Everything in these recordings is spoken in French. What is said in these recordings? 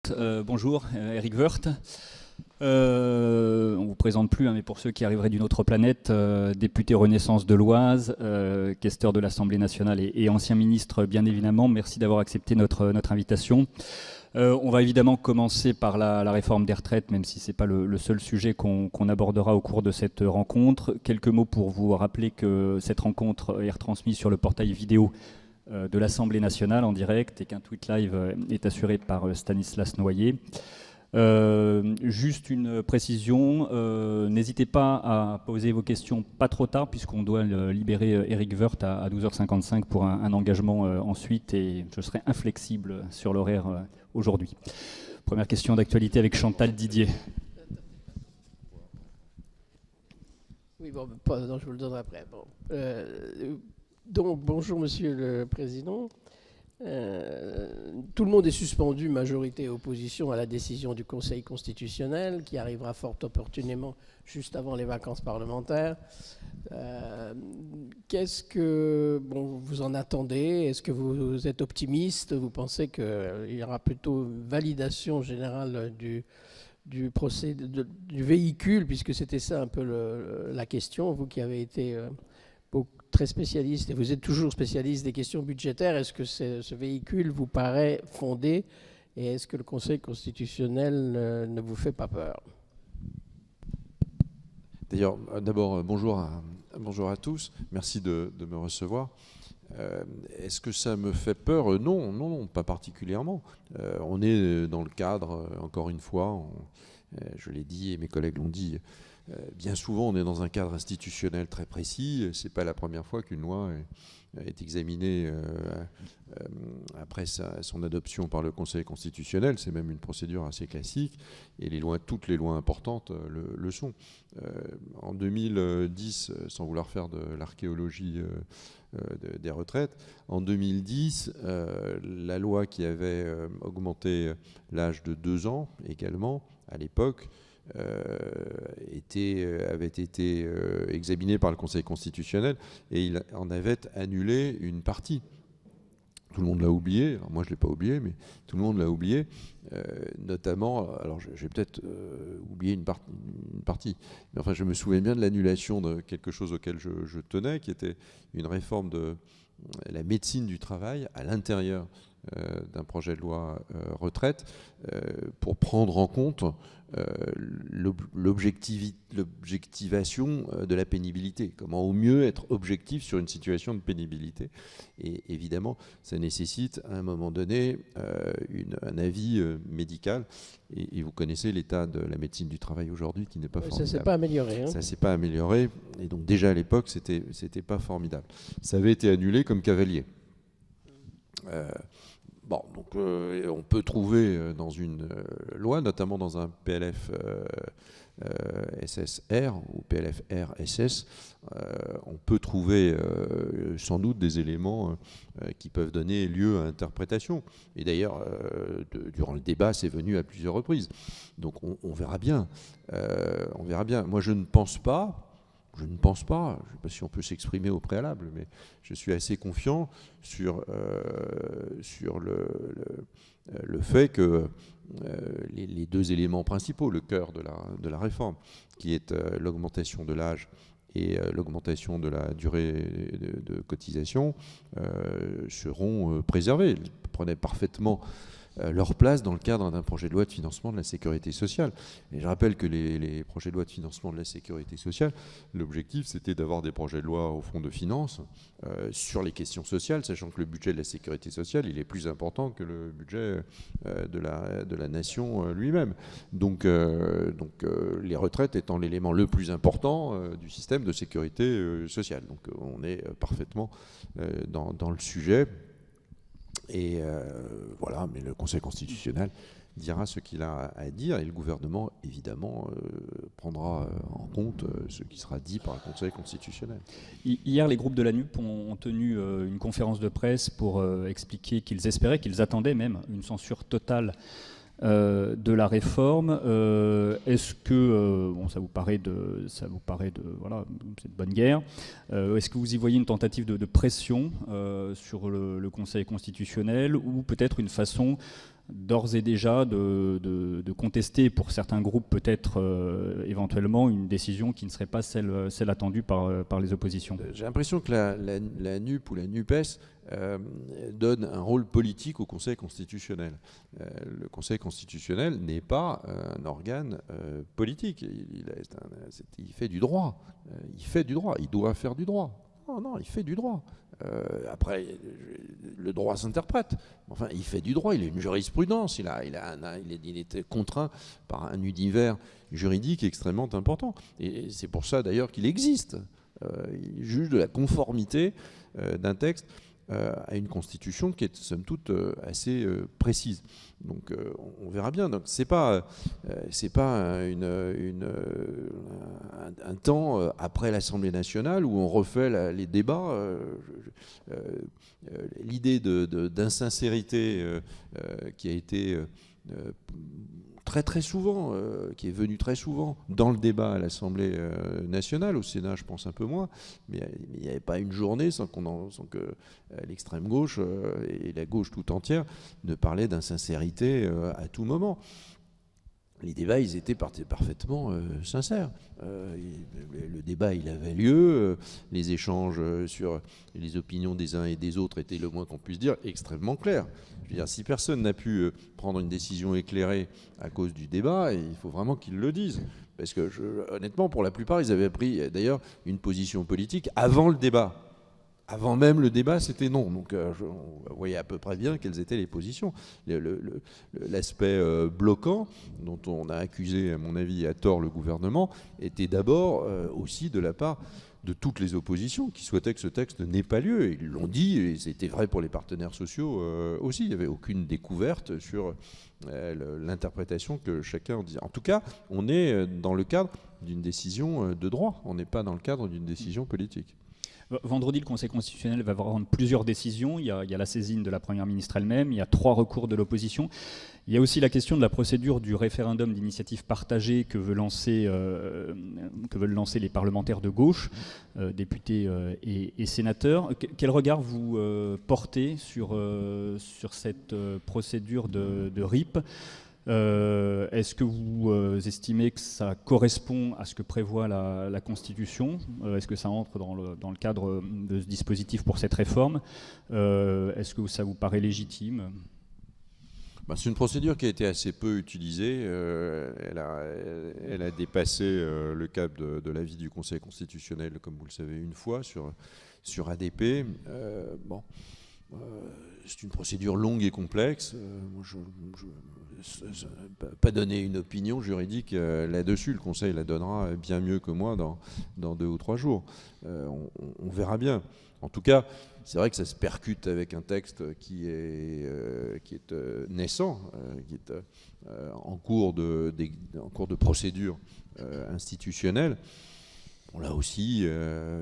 toutes. Bonjour, Éric Woerth. On ne vous présente plus, hein, mais pour ceux qui arriveraient d'une autre planète, député Renaissance de l'Oise, questeur de l'Assemblée nationale et ancien ministre, bien évidemment. Merci d'avoir accepté notre invitation. On va évidemment commencer par la réforme des retraites, même si ce n'est pas le seul sujet qu'on abordera au cours de cette rencontre. Quelques mots pour vous rappeler que cette rencontre est retransmise sur le portail vidéo de l'Assemblée nationale en direct et qu'un tweet live est assuré par Stanislas Noyer. Juste une précision, n'hésitez pas à poser vos questions pas trop tard puisqu'on doit libérer Éric Woerth à 12h55 pour un engagement ensuite et je serai inflexible sur l'horaire aujourd'hui. Première question d'actualité avec Chantal Didier. Oui, bon, non, je vous le donnerai après. Bon. Donc, bonjour Monsieur le Président. Tout le monde est suspendu, majorité et opposition, à la décision du Conseil constitutionnel qui arrivera fort opportunément juste avant les vacances parlementaires. Qu'est-ce que vous en attendez? Est-ce que vous êtes optimiste? Vous pensez qu'il y aura plutôt validation générale du procès du véhicule, puisque c'était ça un peu la question, vous qui avez été très spécialiste, et vous êtes toujours spécialiste des questions budgétaires, est-ce que ce véhicule vous paraît fondé et est-ce que le Conseil constitutionnel ne vous fait pas peur? D'ailleurs, d'abord, bonjour à tous, merci de me recevoir. Est-ce que ça me fait peur? Non, pas particulièrement. On est dans le cadre, encore une fois, je l'ai dit et mes collègues l'ont dit, bien souvent, on est dans un cadre institutionnel très précis. Ce n'est pas la première fois qu'une loi est examinée après son adoption par le Conseil constitutionnel. C'est même une procédure assez classique. Et toutes les lois importantes le sont. En 2010, sans vouloir faire de l'archéologie des retraites, en 2010, la loi qui avait augmenté l'âge de 2 ans également, à l'époque, avait été examiné par le Conseil constitutionnel et il en avait annulé une partie. Tout le monde l'a oublié, alors moi je ne l'ai pas oublié, mais tout le monde l'a oublié, notamment, alors j'ai peut-être oublié une partie, mais enfin je me souviens bien de l'annulation de quelque chose auquel je tenais, qui était une réforme de la médecine du travail à l'intérieur d'un projet de loi retraite pour prendre en compte l'objectivation de la pénibilité. Comment au mieux être objectif sur une situation de pénibilité. Et évidemment, ça nécessite à un moment donné un avis médical. Et vous connaissez l'état de la médecine du travail aujourd'hui qui n'est pas formidable. Ça ne s'est pas amélioré. Hein. Ça ne s'est pas amélioré. Et donc déjà à l'époque, c'était pas formidable. Ça avait été annulé comme cavalier. Donc on peut trouver dans une loi, notamment dans un PLF SSR ou PLFR SS, on peut trouver sans doute des éléments qui peuvent donner lieu à interprétation. Et d'ailleurs, durant le débat, c'est venu à plusieurs reprises. Donc on verra bien. On verra bien. Moi, je ne pense pas, je ne sais pas si on peut s'exprimer au préalable, mais je suis assez confiant sur le fait que les deux éléments principaux, le cœur de la réforme, qui est l'augmentation de l'âge et l'augmentation de la durée de cotisation, seront préservés. Ils prenaient parfaitement leur place dans le cadre d'un projet de loi de financement de la sécurité sociale. Et je rappelle que les projets de loi de financement de la sécurité sociale, l'objectif c'était d'avoir des projets de loi au fond de finances sur les questions sociales, sachant que le budget de la sécurité sociale, il est plus important que le budget de la nation lui-même. Donc les retraites étant l'élément le plus important du système de sécurité sociale. Donc on est parfaitement dans le sujet. Et voilà, mais le Conseil constitutionnel dira ce qu'il a à dire et le gouvernement, évidemment, prendra en compte ce qui sera dit par le Conseil constitutionnel. Hier, les groupes de la NUP ont tenu une conférence de presse pour expliquer qu'ils espéraient, qu'ils attendaient même une censure totale de la réforme. Est-ce que ça vous paraît voilà, c'est de bonne guerre. Est-ce que vous y voyez une tentative de pression sur le Conseil constitutionnel ou peut-être une façon d'ores et déjà de contester pour certains groupes peut-être éventuellement une décision qui ne serait pas celle attendue par les oppositions. J'ai l'impression que la NUP ou la NUPES donne un rôle politique au Conseil constitutionnel. Le Conseil constitutionnel n'est pas un organe politique. Il fait du droit. Il fait du droit. Il doit faire du droit. Non, il fait du droit. Après, le droit s'interprète. Enfin, il fait du droit. Il a une jurisprudence. Il est contraint par un univers juridique extrêmement important. Et c'est pour ça d'ailleurs qu'il existe. Il juge de la conformité d'un texte à une constitution qui est somme toute assez précise. Donc on verra bien. Donc c'est pas un temps après l'Assemblée nationale où on refait les débats. L'idée d'insincérité qui a été très très souvent, qui est venu très souvent dans le débat à l'Assemblée nationale, au Sénat je pense un peu moins, mais il n'y avait pas une journée sans que l'extrême gauche et la gauche tout entière ne parlaient d'insincérité à tout moment. Les débats, ils étaient parfaitement sincères. Le débat, il avait lieu. Les échanges sur les opinions des uns et des autres étaient, le moins qu'on puisse dire, extrêmement clairs. Je veux dire, si personne n'a pu prendre une décision éclairée à cause du débat, il faut vraiment qu'ils le disent. Parce que, honnêtement, pour la plupart, ils avaient pris, d'ailleurs, une position politique avant le débat. Avant même le débat, c'était non. Donc, on voyait à peu près bien quelles étaient les positions. L'aspect bloquant, dont on a accusé, à mon avis, à tort le gouvernement, était d'abord aussi de la part de toutes les oppositions qui souhaitaient que ce texte n'ait pas lieu. Et ils l'ont dit, et c'était vrai pour les partenaires sociaux aussi. Il n'y avait aucune découverte sur l'interprétation que chacun en disait. En tout cas, on est dans le cadre d'une décision de droit. On n'est pas dans le cadre d'une décision politique. Vendredi, le Conseil constitutionnel va rendre plusieurs décisions. Il y a la saisine de la Première ministre elle-même, il y a 3 recours de l'opposition. Il y a aussi la question de la procédure du référendum d'initiative partagée que veulent lancer les parlementaires de gauche, députés et sénateurs. Quel regard vous portez sur cette procédure de RIP ? Est-ce que vous estimez que ça correspond à ce que prévoit la Constitution ? Est-ce que ça entre dans le cadre de ce dispositif pour cette réforme ? Est-ce que ça vous paraît légitime ? C'est une procédure qui a été assez peu utilisée. Elle a dépassé le cap de l'avis du Conseil constitutionnel, comme vous le savez, une fois sur ADP. C'est une procédure longue et complexe. Moi, je pas donner une opinion juridique là-dessus. Le Conseil la donnera bien mieux que moi dans 2 ou 3 jours. On verra bien. En tout cas, c'est vrai que ça se percute avec un texte qui est naissant, qui est en cours de procédure institutionnelle. Bon, là aussi,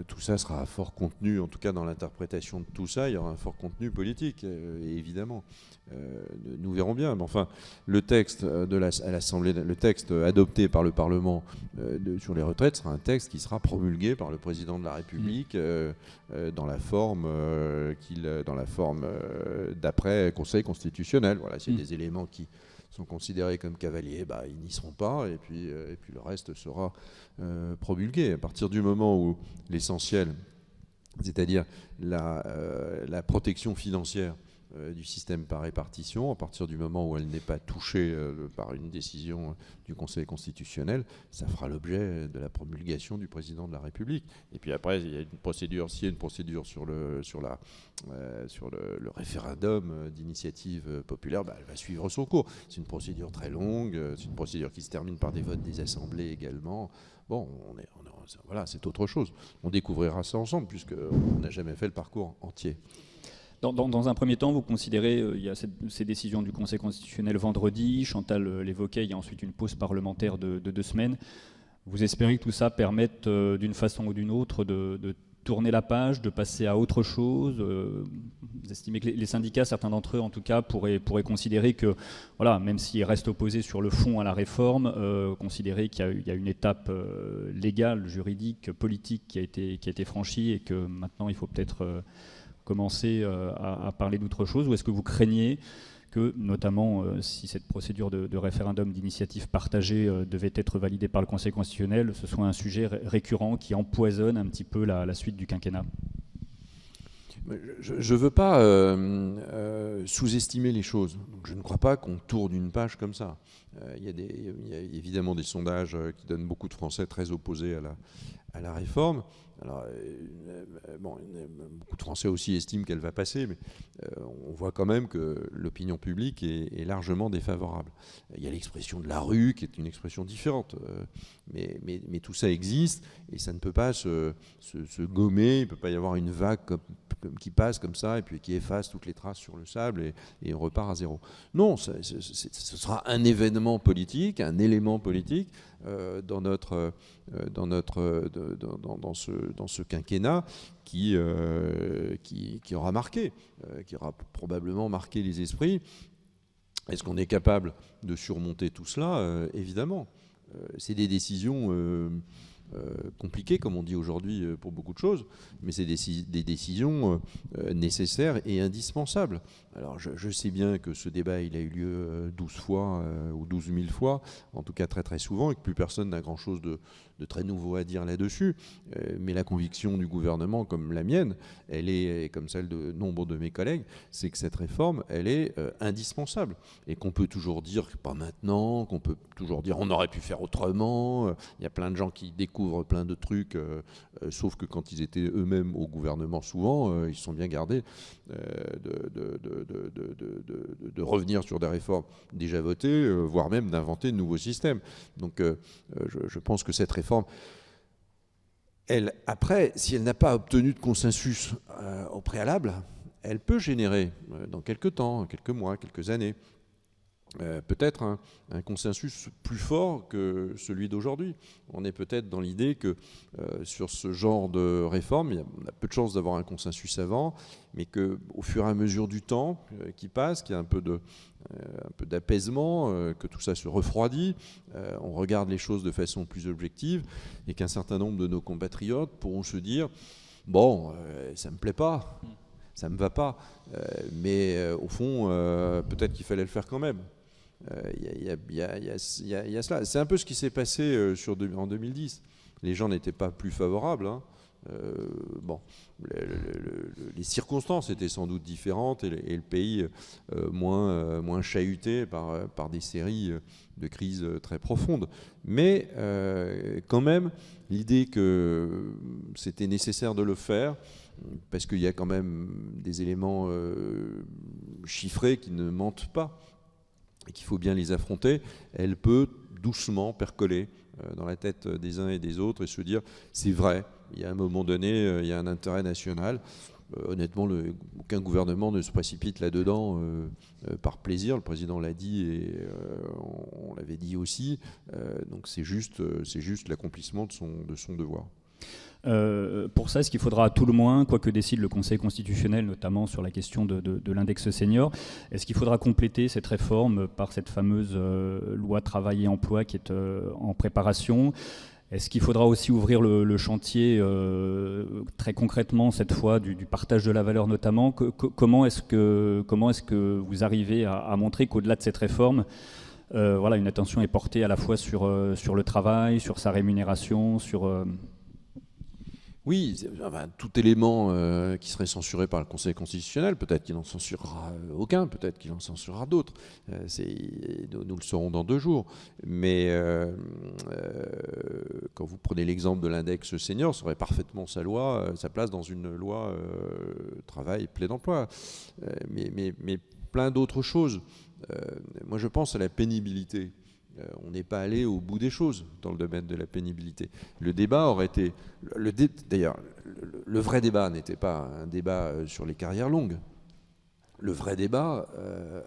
tout ça sera fort contenu, en tout cas dans l'interprétation de tout ça, il y aura un fort contenu politique, évidemment. Nous verrons bien. Mais enfin, le texte à l'Assemblée, le texte adopté par le Parlement sur les retraites sera un texte qui sera promulgué par le président de la République dans la forme d'après Conseil constitutionnel. Voilà, s'il y a des éléments qui sont considérés comme cavaliers, ils n'y seront pas, et puis le reste sera promulgué. À partir du moment où l'essentiel, c'est-à-dire la protection financière du système par répartition, à partir du moment où elle n'est pas touchée par une décision du Conseil constitutionnel, ça fera l'objet de la promulgation du président de la République. Et puis après, il y a une procédure, s'il y a une procédure sur le référendum d'initiative populaire, elle va suivre son cours. C'est une procédure très longue, c'est une procédure qui se termine par des votes des assemblées également. Bon, voilà, c'est autre chose. On découvrira ça ensemble, puisqu'on n'a jamais fait le parcours entier. Dans un premier temps, vous considérez, il y a ces décisions du Conseil constitutionnel vendredi, Chantal l'évoquait, il y a ensuite une pause parlementaire de 2 semaines. Vous espérez que tout ça permette d'une façon ou d'une autre de tourner la page, de passer à autre chose? Vous estimez que les syndicats, certains d'entre eux en tout cas, pourraient considérer que, voilà, même s'ils restent opposés sur le fond à la réforme, considérer qu'il y a une étape légale, juridique, politique qui a été franchie et que maintenant il faut peut-être commencer à parler d'autre chose? Ou est-ce que vous craignez que, notamment, si cette procédure de référendum d'initiative partagée devait être validée par le Conseil constitutionnel, ce soit un sujet récurrent qui empoisonne un petit peu la suite du quinquennat? Je ne veux pas sous-estimer les choses. Donc, je ne crois pas qu'on tourne une page comme ça. Il y a évidemment des sondages qui donnent beaucoup de Français très opposés à la réforme. Alors, beaucoup de Français aussi estiment qu'elle va passer, mais on voit quand même que l'opinion publique est largement défavorable. Il y a l'expression de la rue, qui est une expression différente, mais tout ça existe, et ça ne peut pas se gommer, il ne peut pas y avoir une vague qui passe comme ça, et puis qui efface toutes les traces sur le sable, et on repart à zéro. Non, ce sera un événement politique, un élément politique, dans ce quinquennat qui aura marqué, qui aura probablement marqué les esprits. Est-ce qu'on est capable de surmonter tout cela? Évidemment. C'est des décisions compliquées, comme on dit aujourd'hui pour beaucoup de choses, mais c'est des décisions nécessaires et indispensables. Alors je sais bien que ce débat il a eu lieu 12 fois ou 12 000 fois, en tout cas très très souvent, et que plus personne n'a grand-chose de très nouveau à dire là-dessus, mais la conviction du gouvernement, comme la mienne, elle est, comme celle de nombre de mes collègues, c'est que cette réforme, elle est indispensable, et qu'on peut toujours dire pas maintenant, qu'on peut toujours dire on aurait pu faire autrement. Il y a plein de gens qui découvrent plein de trucs, sauf que quand ils étaient eux-mêmes au gouvernement, souvent, ils se sont bien gardés de revenir sur des réformes déjà votées, voire même d'inventer de nouveaux systèmes. Donc je pense que cette réforme, elle, après, si elle n'a pas obtenu de consensus au préalable, elle peut générer dans quelques temps, quelques mois, quelques années, peut-être un consensus plus fort que celui d'aujourd'hui. On est peut-être dans l'idée que sur ce genre de réforme, on a peu de chances d'avoir un consensus avant, mais qu'au fur et à mesure du temps qui passe, qu'il y a un peu d'apaisement, que tout ça se refroidit, on regarde les choses de façon plus objective, et qu'un certain nombre de nos compatriotes pourront se dire « bon, ça ne me plaît pas ». Ça ne me va pas, mais au fond, peut-être qu'il fallait le faire quand même. Il y a cela. C'est un peu ce qui s'est passé en 2010. Les gens n'étaient pas plus favorables. Les circonstances étaient sans doute différentes, et le pays moins chahuté par des séries de crises très profondes. Mais quand même, l'idée que c'était nécessaire de le faire, parce qu'il y a quand même des éléments chiffrés qui ne mentent pas et qu'il faut bien les affronter, elle peut doucement percoler dans la tête des uns et des autres et se dire c'est vrai, il y a un moment donné, il y a un intérêt national. Honnêtement, aucun gouvernement ne se précipite là-dedans par plaisir. Le président l'a dit et on l'avait dit aussi. Donc c'est juste l'accomplissement de son devoir. Pour ça, est-ce qu'il faudra à tout le moins, quoi que décide le Conseil constitutionnel, notamment sur la question de l'index senior, est-ce qu'il faudra compléter cette réforme par cette fameuse loi travail et emploi qui est en préparation? Est-ce qu'il faudra aussi ouvrir le chantier très concrètement cette fois du partage de la valeur notamment? Comment est-ce que vous arrivez à montrer qu'au-delà de cette réforme, une attention est portée à la fois sur le travail, sur sa rémunération, sur... Oui, tout élément qui serait censuré par le Conseil constitutionnel, peut-être qu'il n'en censurera aucun, peut-être qu'il en censurera d'autres. Nous le saurons dans 2 jours. Mais quand vous prenez l'exemple de l'index senior, ça aurait parfaitement sa place dans une loi travail plein emploi. Mais plein d'autres choses. Moi, je pense à la pénibilité. On n'est pas allé au bout des choses dans le domaine de la pénibilité. Le débat aurait été... D'ailleurs, le vrai débat n'était pas un débat sur les carrières longues. Le vrai débat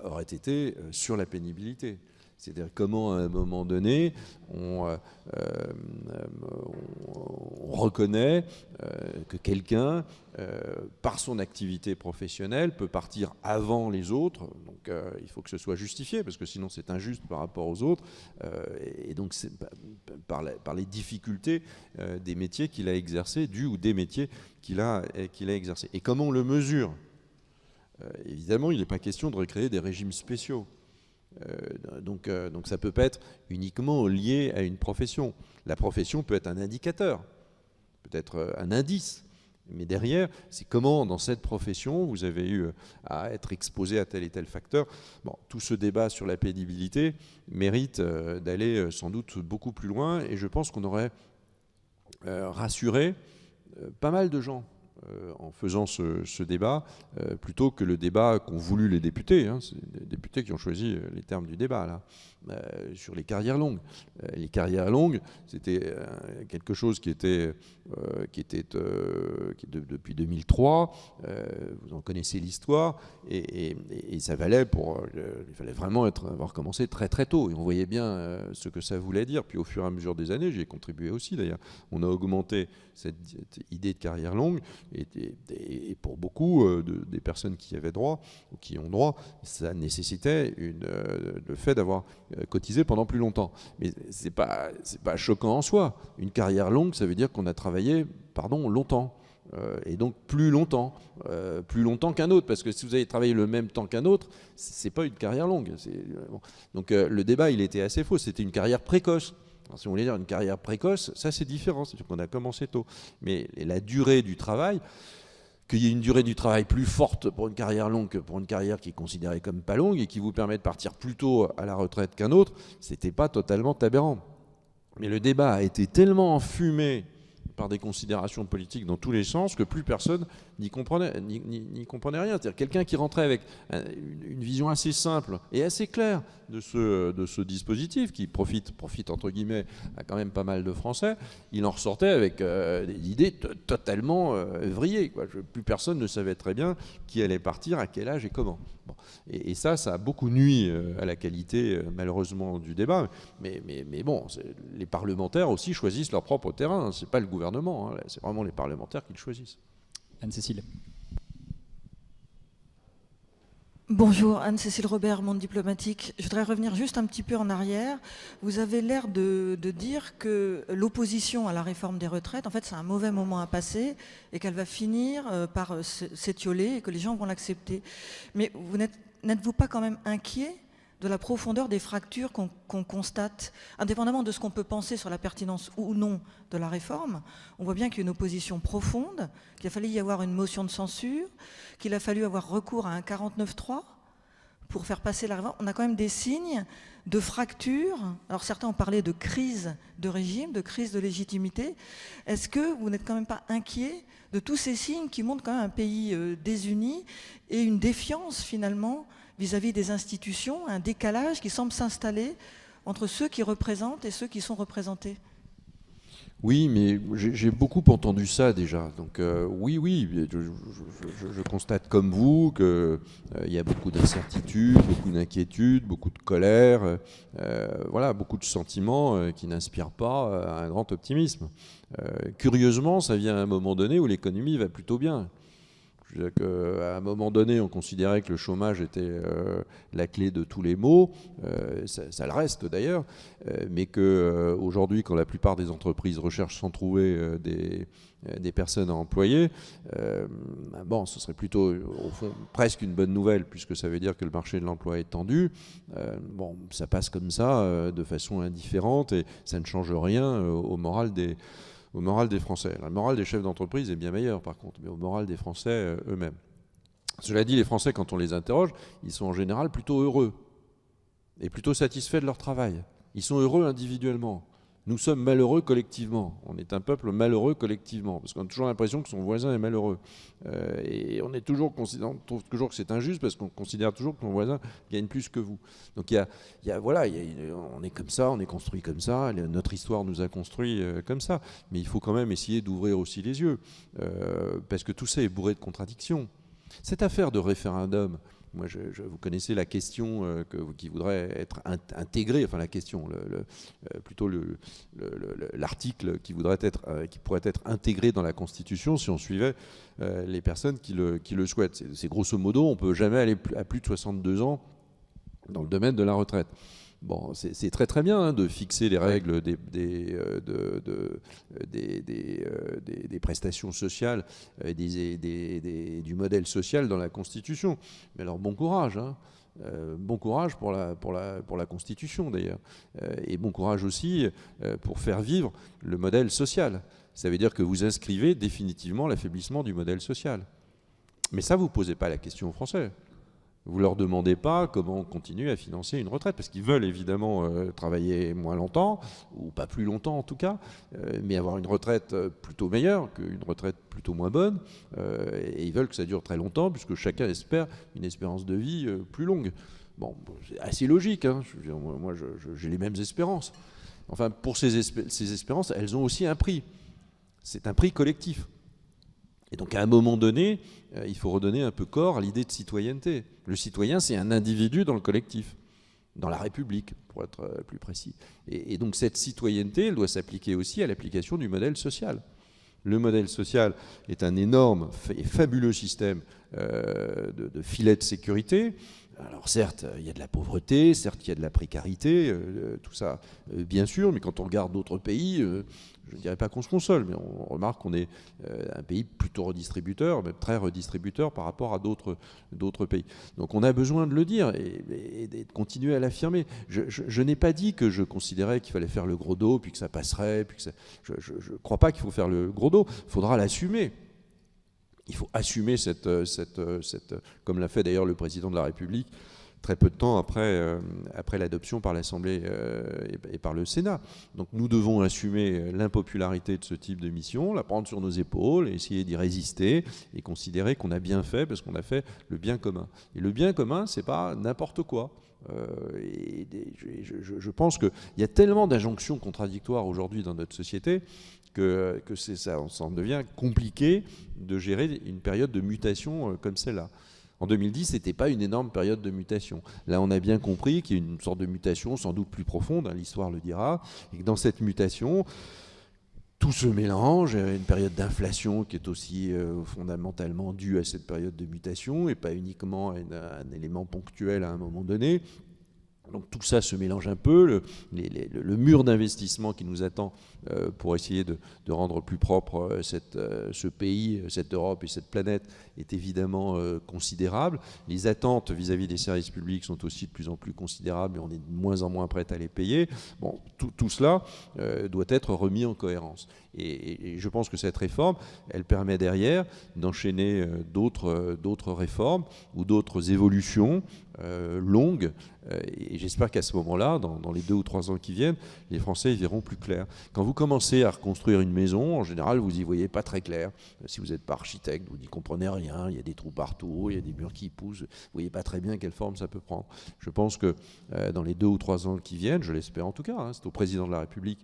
aurait été sur la pénibilité. C'est-à-dire comment, à un moment donné, on reconnaît que quelqu'un, par son activité professionnelle, peut partir avant les autres. Donc il faut que ce soit justifié, parce que sinon c'est injuste par rapport aux autres. Et donc c'est par les difficultés des métiers qu'il a exercés, ou des métiers qu'il a exercés. Et comment on le mesure ? Évidemment, il n'est pas question de recréer des régimes spéciaux. Donc ça ne peut pas être uniquement lié à une profession. La profession peut être un indicateur, peut-être un indice. Mais derrière, c'est comment, dans cette profession, vous avez eu à être exposé à tel et tel facteur. Bon, tout ce débat sur la pénibilité mérite d'aller sans doute beaucoup plus loin. Et je pense qu'on aurait rassuré pas mal de gens en faisant ce débat, plutôt que le débat qu'ont voulu les députés. C'est les députés qui ont choisi les termes du débat, là, sur les carrières longues. Les carrières longues, c'était quelque chose qui était depuis 2003. Vous en connaissez l'histoire, et ça valait il fallait vraiment avoir commencé très très tôt. Et on voyait bien ce que ça voulait dire. Puis au fur et à mesure des années, j'y ai contribué aussi d'ailleurs. On a augmenté cette idée de carrière longue. Et pour beaucoup des personnes qui avaient droit, ou qui ont droit, ça nécessitait le fait d'avoir cotisé pendant plus longtemps. Mais c'est pas choquant en soi. Une carrière longue, ça veut dire qu'on a travaillé, longtemps. Et donc plus longtemps qu'un autre, parce que si vous avez travaillé le même temps qu'un autre, c'est pas une carrière longue. Bon. Donc le débat, il était assez faux. C'était une carrière précoce. Alors, si on voulait dire une carrière précoce, ça c'est différent, c'est-à-dire qu'on a commencé tôt. Mais la durée du travail, qu'il y ait une durée du travail plus forte pour une carrière longue que pour une carrière qui est considérée comme pas longue et qui vous permet de partir plus tôt à la retraite qu'un autre, c'était pas totalement aberrant. Mais le débat a été tellement enfumé par des considérations politiques dans tous les sens que plus personne n'y comprenait rien. C'est-à-dire quelqu'un qui rentrait avec une vision assez simple et assez claire de ce dispositif qui profite entre guillemets à quand même pas mal de Français, il en ressortait avec des idées totalement vrillées. Plus personne ne savait très bien qui allait partir, à quel âge et comment. Bon. Et ça a beaucoup nui à la qualité, malheureusement, du débat. Mais bon, les parlementaires aussi choisissent leur propre terrain. C'est pas le gouvernement, c'est vraiment les parlementaires qui le choisissent. Anne-Cécile. Bonjour, Anne-Cécile Robert, Monde Diplomatique. Je voudrais revenir juste un petit peu en arrière. Vous avez l'air de dire que l'opposition à la réforme des retraites, en fait, c'est un mauvais moment à passer et qu'elle va finir par s'étioler et que les gens vont l'accepter. Mais n'êtes-vous pas quand même inquiet de la profondeur des fractures qu'on constate, indépendamment de ce qu'on peut penser sur la pertinence ou non de la réforme? On voit bien qu'il y a une opposition profonde, qu'il a fallu y avoir une motion de censure, qu'il a fallu avoir recours à un 49.3 pour faire passer la réforme. On a quand même des signes de fracture. Alors certains ont parlé de crise de régime, de crise de légitimité. Est-ce que vous n'êtes quand même pas inquiet de tous ces signes qui montrent quand même un pays désuni et une défiance finalement vis-à-vis des institutions, un décalage qui semble s'installer entre ceux qui représentent et ceux qui sont représentés? Oui, mais j'ai beaucoup entendu ça déjà. Donc oui, je constate comme vous qu'il y a beaucoup d'incertitudes, beaucoup d'inquiétudes, beaucoup de colère, beaucoup de sentiments qui n'inspirent pas un grand optimisme. Curieusement, ça vient à un moment donné où l'économie va plutôt bien. Je veux dire qu'à un moment donné, on considérait que le chômage était la clé de tous les maux, ça le reste d'ailleurs, mais qu'aujourd'hui, quand la plupart des entreprises recherchent sans trouver des personnes à employer, ce serait plutôt, au fond, presque une bonne nouvelle, puisque ça veut dire que le marché de l'emploi est tendu. Ça passe comme ça, de façon indifférente, et ça ne change rien au moral des Français. Le moral des chefs d'entreprise est bien meilleur par contre, mais au moral des Français eux-mêmes. Cela dit, les Français, quand on les interroge, ils sont en général plutôt heureux et plutôt satisfaits de leur travail. Ils sont heureux individuellement. Nous sommes malheureux collectivement. On est un peuple malheureux collectivement, parce qu'on a toujours l'impression que son voisin est malheureux. Et on trouve toujours que c'est injuste, parce qu'on considère toujours que son voisin gagne plus que vous. Donc on est comme ça, on est construit comme ça, notre histoire nous a construit comme ça. Mais il faut quand même essayer d'ouvrir aussi les yeux, parce que tout ça est bourré de contradictions. Cette affaire de référendum, vous connaissez la question qui voudrait être intégrée, enfin la question, plutôt l'article qui pourrait être intégré dans la Constitution si on suivait les personnes qui le souhaitent. C'est grosso modo, on ne peut jamais aller à plus de 62 ans dans le domaine de la retraite. Bon, c'est très très bien de fixer les règles des prestations sociales et du modèle social dans la Constitution. Mais alors bon courage, hein. Bon courage pour la Constitution d'ailleurs, et bon courage aussi pour faire vivre le modèle social. Ça veut dire que vous inscrivez définitivement l'affaiblissement du modèle social. Mais ça, vous ne posez pas la question aux Français. Vous ne leur demandez pas comment on continue à financer une retraite, parce qu'ils veulent évidemment travailler moins longtemps, ou pas plus longtemps en tout cas, mais avoir une retraite plutôt meilleure qu'une retraite plutôt moins bonne, et ils veulent que ça dure très longtemps, puisque chacun espère une espérance de vie plus longue. Bon, c'est assez logique, hein. Moi j'ai les mêmes espérances. Enfin, pour ces espérances, elles ont aussi un prix. C'est un prix collectif. Et donc à un moment donné, il faut redonner un peu corps à l'idée de citoyenneté. Le citoyen, c'est un individu dans le collectif, dans la République, pour être plus précis. Et donc cette citoyenneté, elle doit s'appliquer aussi à l'application du modèle social. Le modèle social est un énorme et fabuleux système de filet de sécurité. Alors certes, il y a de la pauvreté, certes, il y a de la précarité, tout ça, bien sûr, mais quand on regarde d'autres pays, je ne dirais pas qu'on se console, mais on remarque qu'on est un pays plutôt redistributeur, même très redistributeur par rapport à d'autres pays. Donc on a besoin de le dire et de continuer à l'affirmer. Je n'ai pas dit que je considérais qu'il fallait faire le gros dos, puis que ça passerait, puis que ça... Je ne crois pas qu'il faut faire le gros dos, il faudra l'assumer. Il faut assumer comme l'a fait d'ailleurs le président de la République très peu de temps après l'adoption par l'Assemblée et par le Sénat. Donc nous devons assumer l'impopularité de ce type de mission, la prendre sur nos épaules, et essayer d'y résister et considérer qu'on a bien fait parce qu'on a fait le bien commun. Et le bien commun, c'est pas n'importe quoi. Je pense qu'il y a tellement d'injonctions contradictoires aujourd'hui dans notre société que ça en devient compliqué de gérer une période de mutation comme celle-là. En 2010, ce n'était pas une énorme période de mutation. Là, on a bien compris qu'il y a une sorte de mutation sans doute plus profonde, hein, l'histoire le dira, et que dans cette mutation, tout se mélange. Il y a une période d'inflation qui est aussi fondamentalement due à cette période de mutation et pas uniquement à un élément ponctuel à un moment donné. Donc tout ça se mélange un peu, le mur d'investissement qui nous attend pour essayer de rendre plus propre ce pays, cette Europe et cette planète est évidemment considérable. Les attentes vis-à-vis des services publics sont aussi de plus en plus considérables et on est de moins en moins prêt à les payer. Bon, tout cela doit être remis en cohérence. Et je pense que cette réforme, elle permet derrière d'enchaîner d'autres réformes ou d'autres évolutions longues. Et j'espère qu'à ce moment-là, dans les 2 ou 3 ans qui viennent, les Français y verront plus clair. Quand vous commencez à reconstruire une maison, en général, vous n'y voyez pas très clair. Si vous n'êtes pas architecte, vous n'y comprenez rien, il y a des trous partout, il y a des murs qui poussent, vous ne voyez pas très bien quelle forme ça peut prendre. Je pense que dans les 2 ou 3 ans qui viennent, je l'espère en tout cas, hein, c'est au président de la République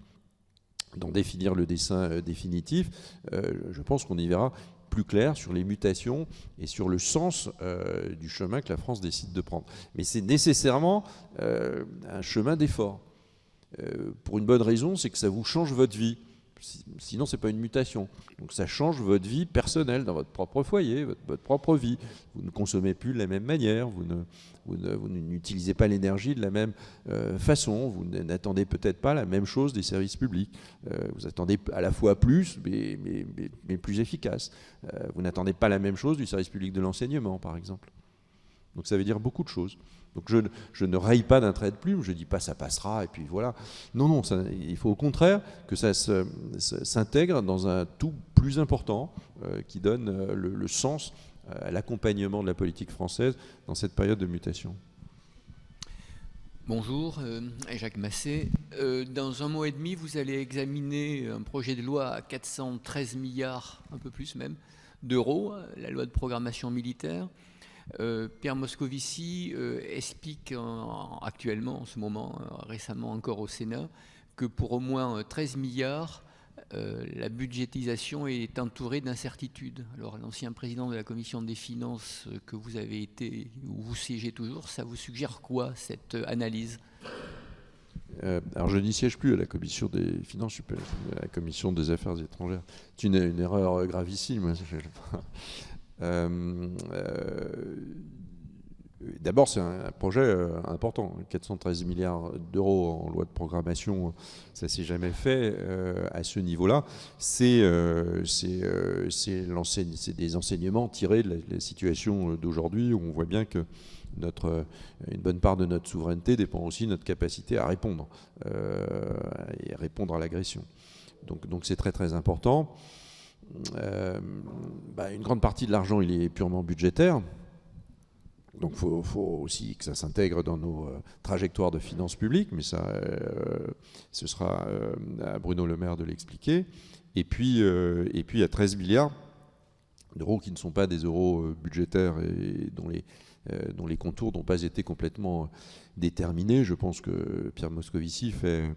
d'en définir le dessin définitif, je pense qu'on y verra plus clair sur les mutations et sur le sens du chemin que la France décide de prendre. Mais c'est nécessairement un chemin d'effort. Pour une bonne raison, c'est que ça vous change votre vie. Sinon, ce n'est pas une mutation. Donc ça change votre vie personnelle, dans votre propre foyer, votre propre vie. Vous ne consommez plus de la même manière, vous n'utilisez pas l'énergie de la même façon, vous n'attendez peut-être pas la même chose des services publics. Vous attendez à la fois plus, mais plus efficace. Vous n'attendez pas la même chose du service public de l'enseignement, par exemple. Donc ça veut dire beaucoup de choses. Donc je ne raille pas d'un trait de plume, je ne dis pas ça passera et puis voilà. Non, il faut au contraire que ça s'intègre dans un tout plus important qui donne le sens à l'accompagnement de la politique française dans cette période de mutation. Bonjour, Jacques Massé. Dans un mois et demi, vous allez examiner un projet de loi à 413 milliards, un peu plus même, d'euros, la loi de programmation militaire. Pierre Moscovici explique actuellement, en ce moment, récemment encore au Sénat, que pour au moins 13 milliards, la budgétisation est entourée d'incertitudes. Alors l'ancien président de la Commission des Finances que vous avez été, ou vous siégez toujours, ça vous suggère quoi, cette analyse ? Alors je n'y siège plus à la Commission des Finances, je suis à la Commission des Affaires étrangères. C'est une erreur gravissime. D'abord, c'est un projet important. 413 milliards d'euros en loi de programmation, ça ne s'est jamais fait à ce niveau-là. C'est des enseignements tirés de la situation d'aujourd'hui, où on voit bien que une bonne part de notre souveraineté dépend aussi de notre capacité à répondre, et à répondre à l'agression. Donc c'est très très important. Une grande partie de l'argent, il est purement budgétaire. Donc il faut aussi que ça s'intègre dans nos trajectoires de finances publiques, mais ça, ce sera à Bruno Le Maire de l'expliquer. Et puis il y a 13 milliards d'euros qui ne sont pas des euros budgétaires et dont les contours n'ont pas été complètement déterminés. Je pense que Pierre Moscovici fait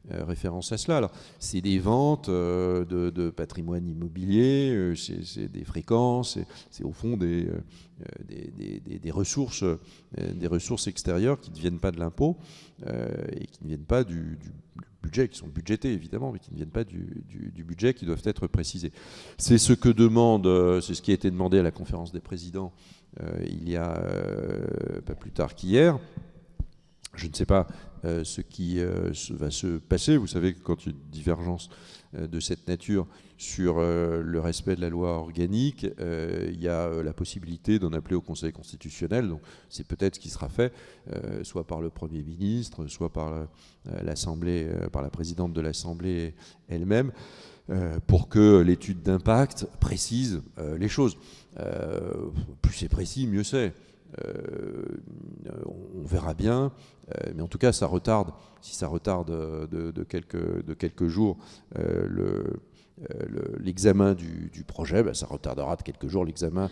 référence à cela. Alors, c'est des ventes de patrimoine immobilier, c'est des fréquences, c'est au fond des ressources extérieures qui ne viennent pas de l'impôt et qui ne viennent pas du budget, qui sont budgétés évidemment, mais qui ne viennent pas du budget, qui doivent être précisés. C'est ce que demande, c'est ce qui a été demandé à la conférence des présidents il y a pas plus tard qu'hier. Je ne sais pas ce qui va se passer. Vous savez que quand il y a une divergence de cette nature sur le respect de la loi organique, il y a la possibilité d'en appeler au Conseil constitutionnel. Donc c'est peut-être ce qui sera fait, soit par le Premier ministre, soit par l'Assemblée, par la présidente de l'Assemblée elle-même, pour que l'étude d'impact précise les choses. Plus c'est précis, mieux c'est. On verra bien, mais en tout cas ça retarde, si ça retarde de quelques jours l'examen du projet, ça retardera de quelques jours l'examen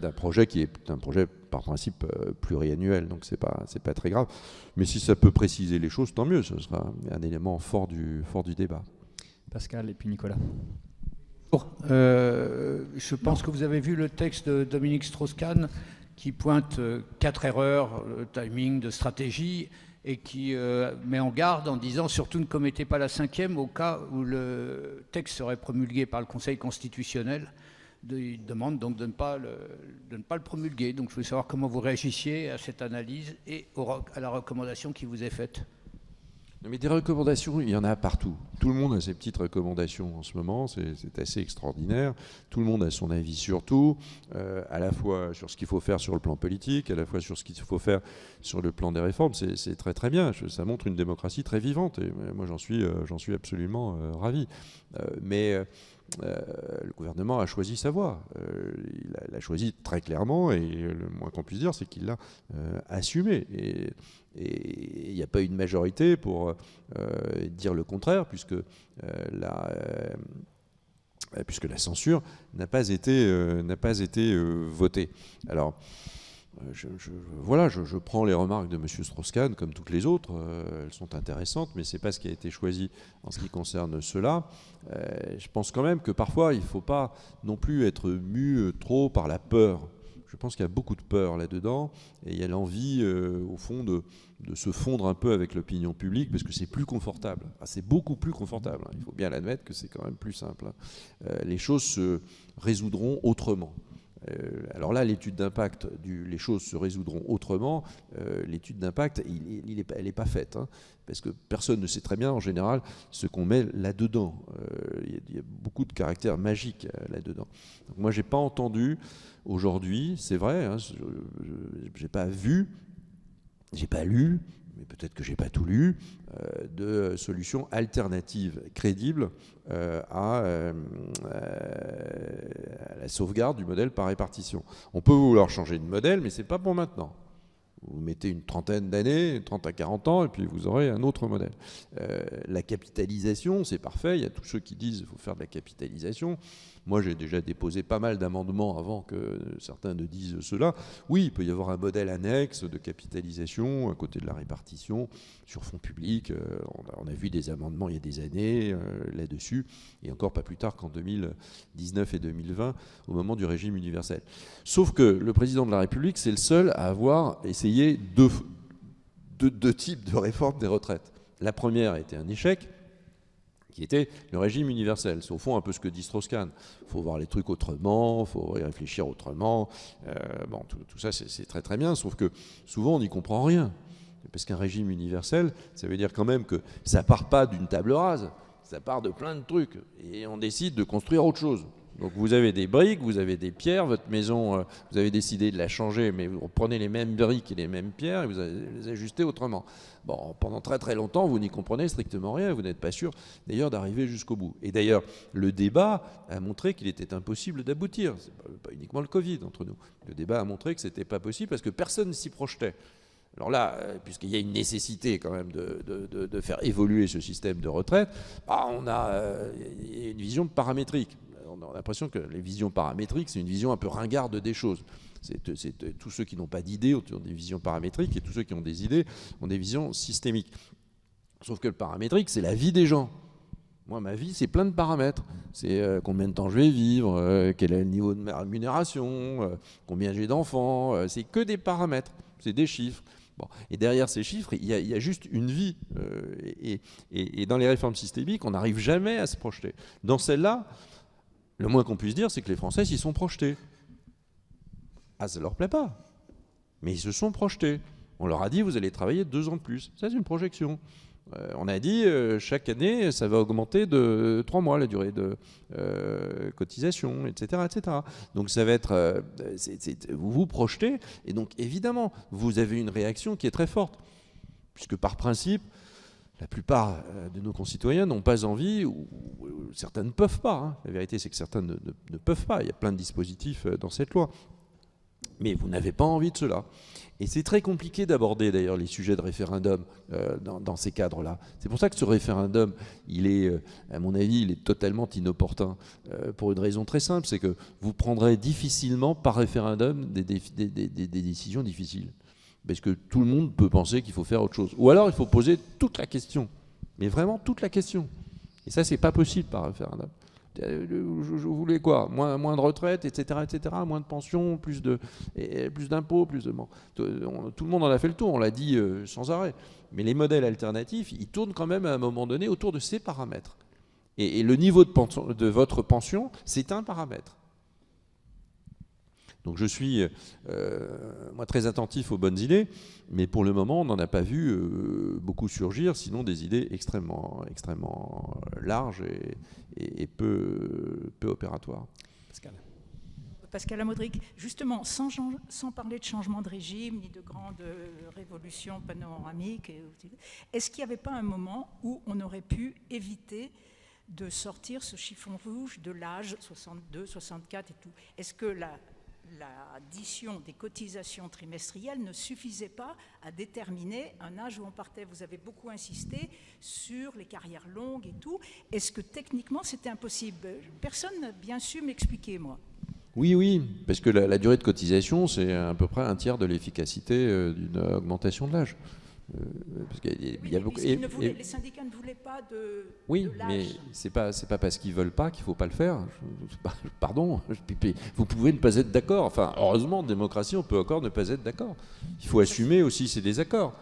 d'un projet qui est un projet par principe pluriannuel, donc c'est pas très grave, mais si ça peut préciser les choses, tant mieux, ce sera un élément fort du débat. Pascal et puis Nicolas. Je pense que vous avez vu le texte de Dominique Strauss-Kahn qui pointe 4 erreurs de timing, de stratégie, et qui met en garde en disant surtout ne commettez pas la 5e au cas où le texte serait promulgué par le Conseil constitutionnel. Il demande donc de ne pas le promulguer. Donc je voulais savoir comment vous réagissiez à cette analyse et à la recommandation qui vous est faite. Mais des recommandations, il y en a partout. Tout le monde a ses petites recommandations en ce moment, c'est assez extraordinaire. Tout le monde a son avis sur tout, à la fois sur ce qu'il faut faire sur le plan politique, à la fois sur ce qu'il faut faire sur le plan des réformes. C'est très très bien, ça montre une démocratie très vivante et moi j'en suis absolument ravi. Mais le gouvernement a choisi sa voie. Il l'a choisi très clairement et le moins qu'on puisse dire, c'est qu'il l'a assumé. Et il n'y a pas une majorité pour dire le contraire, puisque la censure n'a pas été votée. Alors, je prends les remarques de M. Strauss-Kahn comme toutes les autres, elles sont intéressantes, mais ce n'est pas ce qui a été choisi en ce qui concerne cela. Je pense quand même que parfois, il ne faut pas non plus être mu trop par la peur. Je pense qu'il y a beaucoup de peur là-dedans et il y a l'envie, au fond, de se fondre un peu avec l'opinion publique parce que c'est plus confortable. C'est beaucoup plus confortable. Il faut bien l'admettre que c'est quand même plus simple. Les choses se résoudront autrement. Alors là, l'étude d'impact, les choses se résoudront autrement. L'étude d'impact, elle n'est pas faite. Parce que personne ne sait très bien, en général, ce qu'on met là-dedans. Il y a beaucoup de caractères magiques là-dedans. Donc moi, je n'ai pas entendu aujourd'hui, c'est vrai, je n'ai pas vu, je n'ai pas lu, mais peut-être que je n'ai pas tout lu, de solutions alternatives crédibles à la sauvegarde du modèle par répartition. On peut vouloir changer de modèle, mais ce n'est pas pour maintenant. Vous mettez une trentaine d'années, 30 à 40 ans, et puis vous aurez un autre modèle. La capitalisation, c'est parfait. Il y a tous ceux qui disent qu'il faut faire de la capitalisation. Moi, j'ai déjà déposé pas mal d'amendements avant que certains ne disent cela. Oui, il peut y avoir un modèle annexe de capitalisation à côté de la répartition sur fonds publics. On a vu des amendements il y a des années là-dessus, et encore pas plus tard qu'en 2019 et 2020, au moment du régime universel. Sauf que le président de la République, c'est le seul à avoir essayé deux types de réforme des retraites. La première a été un échec. qui était le régime universel. C'est au fond un peu ce que dit Strauss-Kahn. Il faut voir les trucs autrement, il faut y réfléchir autrement. Bon, tout ça, c'est très très bien, sauf que souvent on n'y comprend rien. Parce qu'un régime universel, ça veut dire quand même que ça part pas d'une table rase, ça part de plein de trucs. Et on décide de construire autre chose. Donc vous avez des briques, vous avez des pierres, votre maison, vous avez décidé de la changer, mais vous prenez les mêmes briques et les mêmes pierres et vous les ajustez autrement. Bon, pendant très très longtemps, vous n'y comprenez strictement rien, vous n'êtes pas sûr d'ailleurs d'arriver jusqu'au bout. Et d'ailleurs, le débat a montré qu'il était impossible d'aboutir. C'est pas uniquement le Covid entre nous. Le débat a montré que c'était pas possible parce que personne ne s'y projetait. Alors là, puisqu'il y a une nécessité quand même de faire évoluer ce système de retraite, on a une vision paramétrique. On a l'impression que les visions paramétriques, c'est une vision un peu ringarde des choses. Tous ceux qui n'ont pas d'idées ont des visions paramétriques et tous ceux qui ont des idées ont des visions systémiques. Sauf que le paramétrique, c'est la vie des gens. Moi, ma vie, c'est plein de paramètres. C'est combien de temps je vais vivre, quel est le niveau de ma rémunération, combien j'ai d'enfants. C'est que des paramètres, c'est des chiffres. Bon. Et derrière ces chiffres, il y a juste une vie. Et dans les réformes systémiques, on n'arrive jamais à se projeter. Dans celle-là, le moins qu'on puisse dire, c'est que les Français s'y sont projetés. Ah, ça ne leur plaît pas. Mais ils se sont projetés. On leur a dit, vous allez travailler 2 ans de plus. Ça, c'est une projection. On a dit, chaque année, ça va augmenter de 3 mois, la durée de cotisation, etc., etc. Donc ça va être... vous vous projetez, et donc évidemment, vous avez une réaction qui est très forte. Puisque par principe, la plupart de nos concitoyens n'ont pas envie, ou certains ne peuvent pas. Hein. La vérité, c'est que certains ne peuvent pas. Il y a plein de dispositifs dans cette loi. Mais vous n'avez pas envie de cela. Et c'est très compliqué d'aborder d'ailleurs les sujets de référendum dans ces cadres-là. C'est pour ça que ce référendum, il est, à mon avis, il est totalement inopportun. Pour une raison très simple, c'est que vous prendrez difficilement par référendum des décisions difficiles. Parce que tout le monde peut penser qu'il faut faire autre chose. Ou alors il faut poser toute la question. Mais vraiment toute la question. Et ça, c'est pas possible par référendum. Je voulais quoi, moins de retraite, etc., etc., moins de pensions, plus d'impôts, plus de... Bon, tout le monde en a fait le tour, on l'a dit sans arrêt. Mais les modèles alternatifs, ils tournent quand même à un moment donné autour de ces paramètres. Et le niveau de votre pension, c'est un paramètre. Donc je suis, moi, très attentif aux bonnes idées, mais pour le moment, on n'en a pas vu beaucoup surgir, sinon des idées extrêmement, extrêmement larges et peu opératoires. Pascal Amodric, justement, sans parler de changement de régime, ni de grandes révolutions panoramiques, est-ce qu'il n'y avait pas un moment où on aurait pu éviter de sortir ce chiffon rouge de l'âge 62, 64 et tout? Est-ce que l'addition des cotisations trimestrielles ne suffisait pas à déterminer un âge où on partait? Vous avez beaucoup insisté sur les carrières longues et tout. Est-ce que techniquement c'était impossible? Personne n'a bien su m'expliquer, moi. Oui, parce que la durée de cotisation, c'est à peu près un tiers de l'efficacité d'une augmentation de l'âge. Parce qu'il y a beaucoup, les syndicats ne voulaient pas de l'âge. Mais c'est pas parce qu'ils veulent pas qu'il faut pas le faire. Pardon, vous pouvez ne pas être d'accord. Enfin, heureusement, en démocratie, on peut encore ne pas être d'accord. Il faut assumer aussi ces désaccords.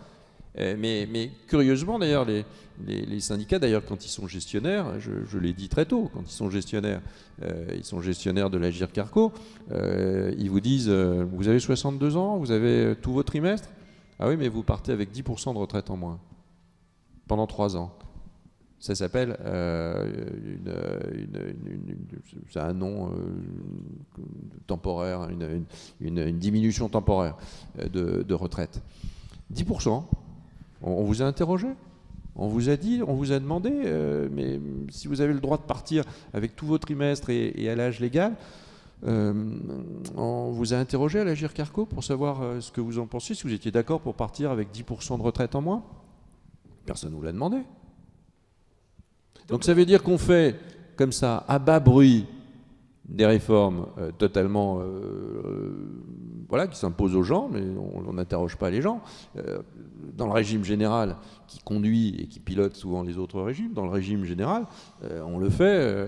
Mais curieusement, d'ailleurs, les syndicats, d'ailleurs, quand ils sont gestionnaires, je l'ai dit très tôt, quand ils sont gestionnaires de l'Agirc-Arrco, ils vous disent, vous avez 62 ans, vous avez tous vos trimestres. Ah oui, mais vous partez avec 10% de retraite en moins pendant 3 ans. Ça s'appelle, c'est un nom temporaire, une diminution temporaire de retraite. 10%. On vous a interrogé, on vous a dit, on vous a demandé, mais si vous avez le droit de partir avec tous vos trimestres et à l'âge légal, on vous a interrogé à l'Agirc-Arrco pour savoir ce que vous en pensiez, si vous étiez d'accord pour partir avec 10% de retraite en moins. Personne ne vous l'a demandé. Donc ça veut dire qu'on fait comme ça, à bas bruit, des réformes totalement voilà, qui s'imposent aux gens, mais on n'interroge pas les gens. Dans le régime général, qui conduit et qui pilote souvent les autres régimes, dans le régime général, on le fait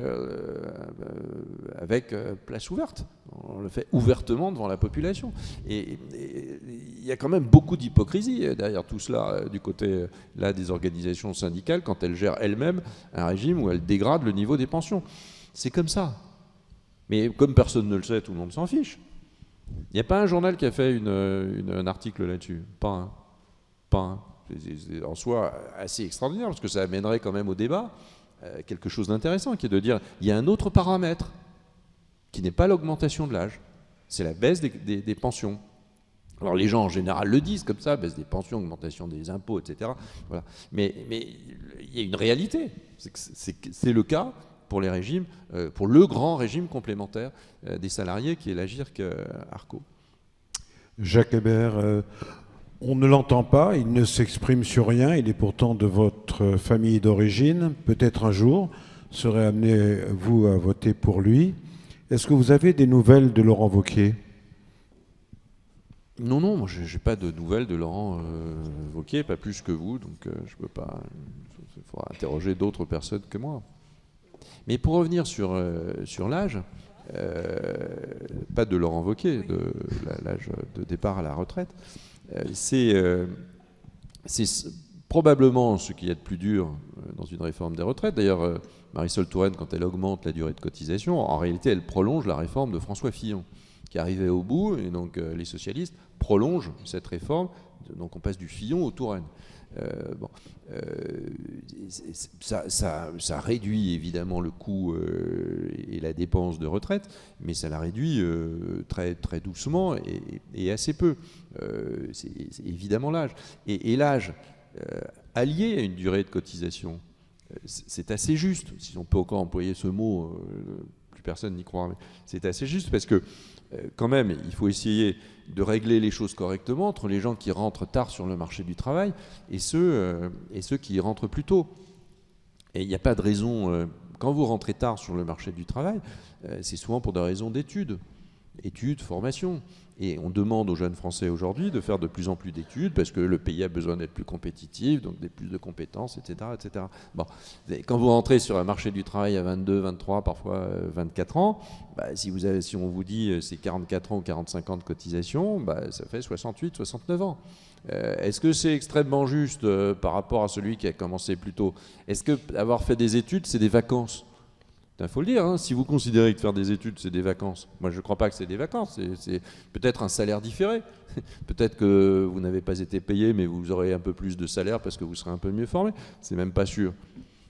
avec place ouverte. On le fait ouvertement devant la population. Et il y a quand même beaucoup d'hypocrisie derrière tout cela, du côté là, des organisations syndicales, quand elles gèrent elles-mêmes un régime où elles dégradent le niveau des pensions. C'est comme ça. Mais comme personne ne le sait, tout le monde s'en fiche. Il n'y a pas un journal qui a fait un article là-dessus. Pas un. Pas un. C'est en soi assez extraordinaire, parce que ça amènerait quand même au débat quelque chose d'intéressant, qui est de dire il y a un autre paramètre qui n'est pas l'augmentation de l'âge, c'est la baisse des pensions. Alors les gens en général le disent comme ça, baisse des pensions, augmentation des impôts, etc. Voilà. Mais il y a une réalité, c'est le cas pour les régimes, pour le grand régime complémentaire des salariés qui est l'Agirc Arco. Jacques Hébert, on ne l'entend pas, il ne s'exprime sur rien, il est pourtant de votre famille d'origine. Peut-être un jour serez amené, vous, à voter pour lui. Est-ce que vous avez des nouvelles de Laurent Wauquiez ? Non, moi je n'ai pas de nouvelles de Laurent Wauquiez, pas plus que vous, donc je peux pas. Il faudra interroger d'autres personnes que moi. Mais pour revenir sur l'âge, pas de Laurent Wauquiez, de l'âge de départ à la retraite, c'est probablement ce qu'il y a de plus dur dans une réforme des retraites. D'ailleurs, Marisol Touraine, quand elle augmente la durée de cotisation, en réalité, elle prolonge la réforme de François Fillon, qui arrivait au bout, et donc les socialistes prolongent cette réforme, donc on passe du Fillon au Touraine. Ça réduit évidemment le coût et la dépense de retraite, mais ça la réduit très, très doucement et assez peu. C'est évidemment l'âge. Et l'âge allié à une durée de cotisation, c'est assez juste. Si on peut encore employer ce mot, plus personne n'y croit, mais c'est assez juste parce que quand même, il faut essayer de régler les choses correctement entre les gens qui rentrent tard sur le marché du travail et ceux qui rentrent plus tôt. Et il n'y a pas de raison, quand vous rentrez tard sur le marché du travail, c'est souvent pour des raisons d'études, formation. Et on demande aux jeunes Français aujourd'hui de faire de plus en plus d'études parce que le pays a besoin d'être plus compétitif, donc des plus de compétences, etc. etc. Bon. Quand vous rentrez sur un marché du travail à 22, 23, parfois 24 ans, si on vous dit c'est 44 ans ou 45 ans de cotisation, ça fait 68, 69 ans. Est-ce que c'est extrêmement juste par rapport à celui qui a commencé plus tôt ? Est-ce que avoir fait des études, c'est des vacances ? Il faut le dire, hein, si vous considérez que faire des études, c'est des vacances, moi je ne crois pas que c'est des vacances, c'est peut-être un salaire différé. Peut-être que vous n'avez pas été payé, mais vous aurez un peu plus de salaire parce que vous serez un peu mieux formé, c'est même pas sûr.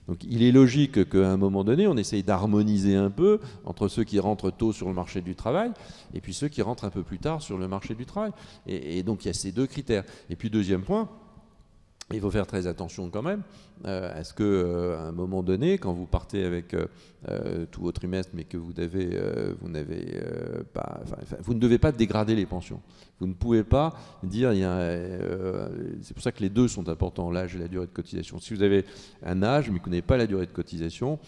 Donc il est logique qu'à un moment donné, on essaye d'harmoniser un peu entre ceux qui rentrent tôt sur le marché du travail et puis ceux qui rentrent un peu plus tard sur le marché du travail. Et donc il y a ces deux critères. Et puis deuxième point, il faut faire très attention quand même à ce qu'à un moment donné, quand vous partez avec tous vos trimestres, mais que vous ne devez pas dégrader les pensions. Vous ne pouvez pas dire, c'est pour ça que les deux sont importants, l'âge et la durée de cotisation. Si vous avez un âge mais que vous n'avez pas la durée de cotisation,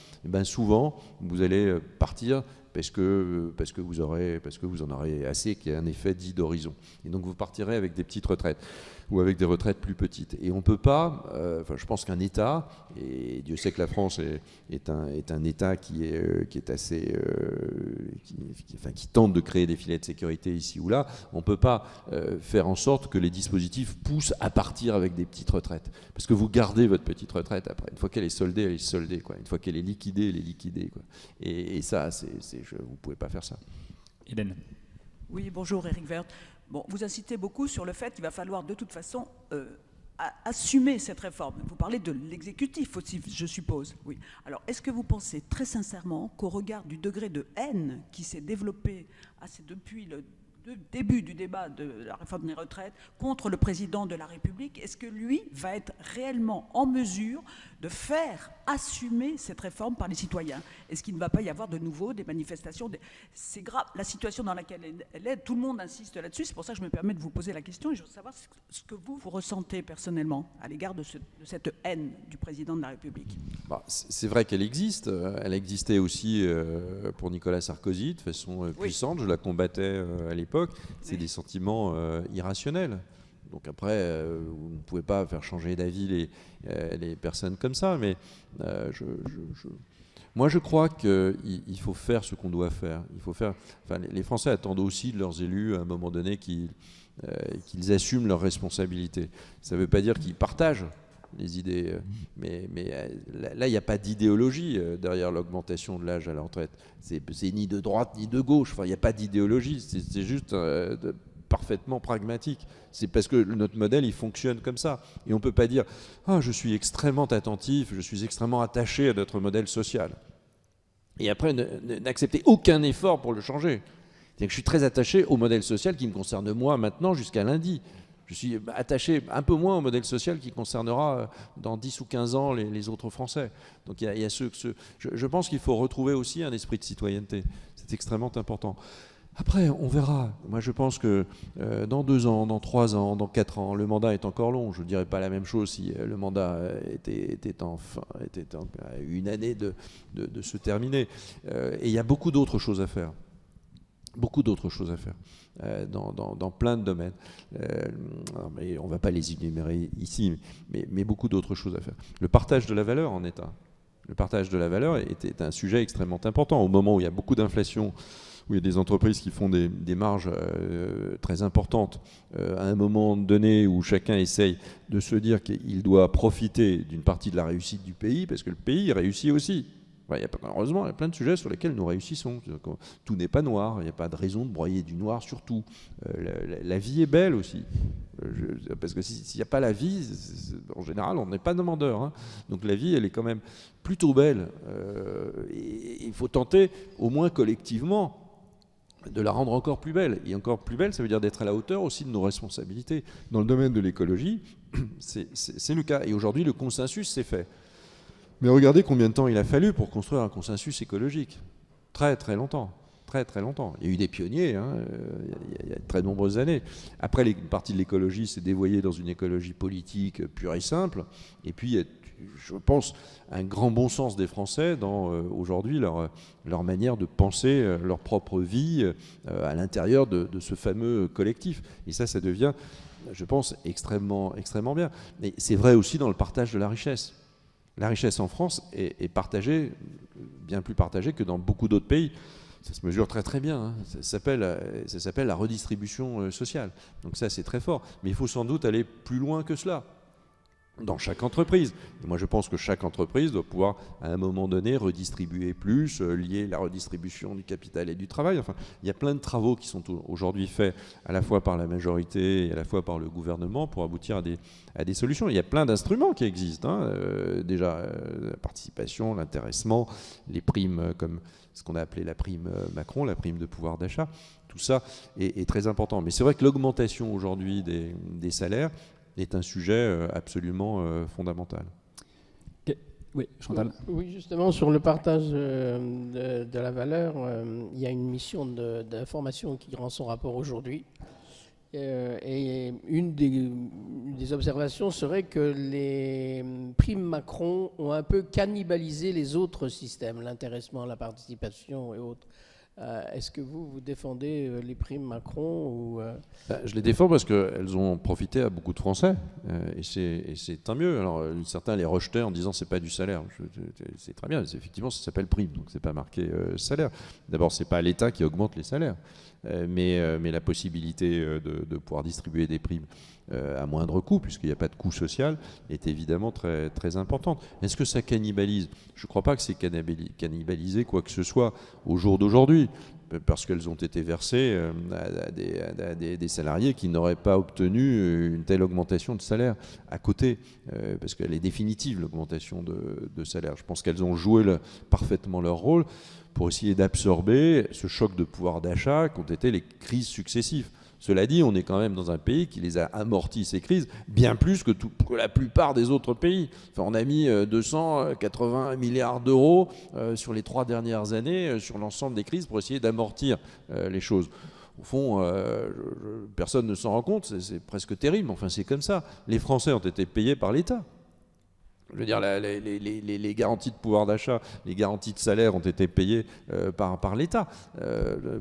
souvent vous allez partir parce que vous en aurez assez, qu'il y ait un effet dit d'horizon. Et donc vous partirez avec des petites retraites ou avec des retraites plus petites. Et on ne peut pas, je pense qu'un État, et Dieu sait que la France est un État qui est assez, qui tente de créer des filets de sécurité ici ou là, on ne peut pas faire en sorte que les dispositifs poussent à partir avec des petites retraites. Parce que vous gardez votre petite retraite après. Une fois qu'elle est soldée, elle est soldée, quoi. Une fois qu'elle est liquidée, elle est liquidée, quoi. Et ça, vous ne pouvez pas faire ça. Hélène. Oui, bonjour Éric Woerth. Bon, vous insistez beaucoup sur le fait qu'il va falloir de toute façon assumer cette réforme. Vous parlez de l'exécutif aussi, je suppose. Oui. Alors, est-ce que vous pensez très sincèrement qu'au regard du degré de haine qui s'est développé depuis le début du débat de la réforme des retraites contre le président de la République. Est-ce que lui va être réellement en mesure de faire assumer cette réforme par les citoyens? Est-ce qu'il ne va pas y avoir de nouveau des manifestations? C'est grave, la situation dans laquelle elle est, tout le monde insiste là-dessus, c'est pour ça que je me permets de vous poser la question et je veux savoir ce que vous ressentez personnellement à l'égard de cette haine du président de la République. C'est vrai qu'elle existe, elle existait aussi pour Nicolas Sarkozy de façon puissante, je la combattais à l'époque. C'est des sentiments irrationnels. Donc après, vous ne pouvez pas faire changer d'avis les personnes comme ça, mais moi je crois qu'il faut faire ce qu'on doit faire. Les Français attendent aussi de leurs élus à un moment donné qu'ils assument leurs responsabilités. Ça ne veut pas dire qu'ils partagent les idées, mais là il n'y a pas d'idéologie derrière l'augmentation de l'âge à la retraite. C'est ni de droite ni de gauche, il n'y a pas d'idéologie, c'est juste parfaitement pragmatique. C'est parce que notre modèle il fonctionne comme ça, et on ne peut pas dire je suis extrêmement attentif, je suis extrêmement attaché à notre modèle social, et après n'accepter aucun effort pour le changer. C'est-à-dire que je suis très attaché au modèle social qui me concerne moi maintenant jusqu'à lundi. Je suis attaché un peu moins au modèle social qui concernera dans 10 ou 15 ans les autres Français. Donc il y a je pense qu'il faut retrouver aussi un esprit de citoyenneté. C'est extrêmement important. Après, on verra. Moi, je pense que dans 2 ans, dans 3 ans, dans 4 ans, le mandat est encore long. Je ne dirais pas la même chose si le mandat était à une année de se terminer. Et il y a beaucoup d'autres choses à faire. Beaucoup d'autres choses à faire dans plein de domaines. Mais on ne va pas les énumérer ici, mais beaucoup d'autres choses à faire. Le partage de la valeur en est un. Le partage de la valeur est un sujet extrêmement important. Au moment où il y a beaucoup d'inflation, où il y a des entreprises qui font des marges très importantes, à un moment donné où chacun essaye de se dire qu'il doit profiter d'une partie de la réussite du pays, parce que le pays réussit aussi. Heureusement, il y a plein de sujets sur lesquels nous réussissons. Tout n'est pas noir, il n'y a pas de raison de broyer du noir sur tout. La vie est belle aussi. Parce que s'il n'y a pas la vie, en général, on n'est pas demandeur. Hein. Donc la vie, elle est quand même plutôt belle. Et il faut tenter, au moins collectivement, de la rendre encore plus belle. Et encore plus belle, ça veut dire d'être à la hauteur aussi de nos responsabilités. Dans le domaine de l'écologie, c'est le cas. Et aujourd'hui, le consensus s'est fait. Mais regardez combien de temps il a fallu pour construire un consensus écologique. Très très longtemps. Très très longtemps. Il y a eu des pionniers, il y a de très nombreuses années. Après, une partie de l'écologie s'est dévoyée dans une écologie politique pure et simple. Et puis, il y a, je pense, un grand bon sens des Français dans aujourd'hui leur manière de penser leur propre vie à l'intérieur de ce fameux collectif. Et ça devient, je pense, extrêmement, extrêmement bien. Mais c'est vrai aussi dans le partage de la richesse. La richesse en France est partagée, bien plus partagée que dans beaucoup d'autres pays. Ça se mesure très très bien. Hein. Ça s'appelle la redistribution sociale. Donc ça, c'est très fort. Mais il faut sans doute aller plus loin que cela. Dans chaque entreprise. Et moi, je pense que chaque entreprise doit pouvoir, à un moment donné, redistribuer plus, lier la redistribution du capital et du travail. Enfin, il y a plein de travaux qui sont aujourd'hui faits à la fois par la majorité et à la fois par le gouvernement pour aboutir à des solutions. Il y a plein d'instruments qui existent. Hein. Déjà, la participation, l'intéressement, les primes comme ce qu'on a appelé la prime Macron, la prime de pouvoir d'achat. Tout ça est très important. Mais c'est vrai que l'augmentation aujourd'hui des salaires est un sujet absolument fondamental. Oui, Chantal. Oui, justement, sur le partage de la valeur, il y a une mission d'information qui rend son rapport aujourd'hui. Et une des observations serait que les primes Macron ont un peu cannibalisé les autres systèmes, l'intéressement, la participation et autres. Est-ce que vous défendez les primes Macron ou Je les défends parce qu'elles ont profité à beaucoup de Français et c'est tant mieux. Alors certains les rejetaient en disant c'est pas du salaire. C'est très bien, effectivement ça s'appelle prime, donc c'est pas marqué salaire. D'abord c'est pas l'État qui augmente les salaires, mais la possibilité de pouvoir distribuer des primes à moindre coût, puisqu'il n'y a pas de coût social, est évidemment très, très importante. Est-ce que ça cannibalise? Je ne crois pas que c'est cannibaliser quoi que ce soit au jour d'aujourd'hui, parce qu'elles ont été versées à des salariés qui n'auraient pas obtenu une telle augmentation de salaire à côté, parce qu'elle est définitive, l'augmentation de salaire. Je pense qu'elles ont joué parfaitement leur rôle pour essayer d'absorber ce choc de pouvoir d'achat qu'ont été les crises successives. Cela dit, on est quand même dans un pays qui les a amortis, ces crises, bien plus que la plupart des autres pays. Enfin, on a mis 280 milliards d'euros sur les 3 dernières années sur l'ensemble des crises pour essayer d'amortir les choses. Au fond, personne ne s'en rend compte, c'est presque terrible, enfin c'est comme ça. Les Français ont été payés par l'État. Je veux dire, les garanties de pouvoir d'achat, les garanties de salaire ont été payées par l'État